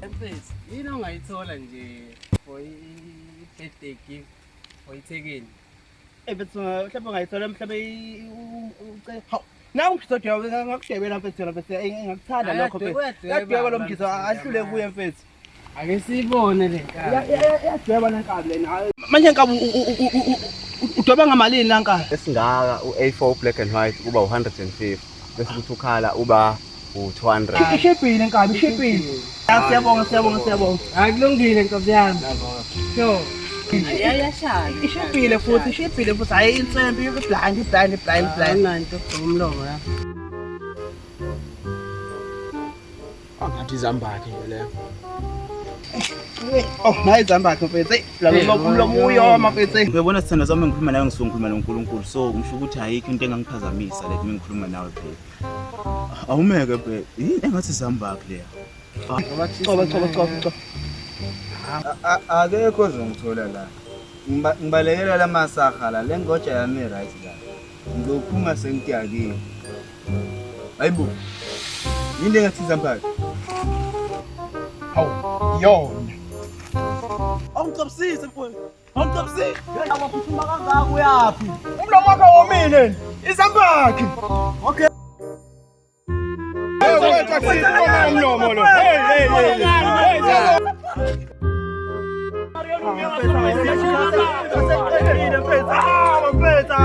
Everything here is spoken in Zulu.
Mfethu, yini ongayithola nje for i-birthday gift for iThekwini? Mfethu mhlawumbe ungayithola mhlawumbe hawu nawu mfethu ngakushebela mfethu mfethu engakuthanda lokho mfethu. Yadweba lo mkhizo ahlule kuye mfethu. Ake siyibone le nkabi. Yadweba nankabi lena. Manje nkabi udweba ngamalini nankabi? Esingaka u-A4 black and white kuba 150 bese kuthi ukhala uba u200. Ishebhile nkabi, ishebhile. Siyabonga. Akulungile nkosi yami. Yo. Ishebhile futhi hayi insembi blind. Ayinanto umlomo la. Angathi izambakhe leyo. Oh, nayi izambakhe mfethu. La umlomo uyoma mfethu. Uyabona sithanda sami ngikhuluma nawe ngisuke ngikhuluma noNkulunkulu. So ngisho ukuthi ayikho into engangiphazamisa lethi ngikhuluma nawe phela. Awumeke phela. Yini engathi izambakhe leya? Coba. Akekho ozongithola la. Ngibalekela la masaha la lengoja yami right la. Ngizophuma sengitiyakile. Hayibo. Yini engathi izambakhe? Hawu, yona. Awungicabusise mfowethu. Awungicabusise. Awaphuthuma kangaka uyapi? Umlomo wakho womile. Izambakhe. Okay. Wethu akusipho umlomo lo. Hey. Mfethu,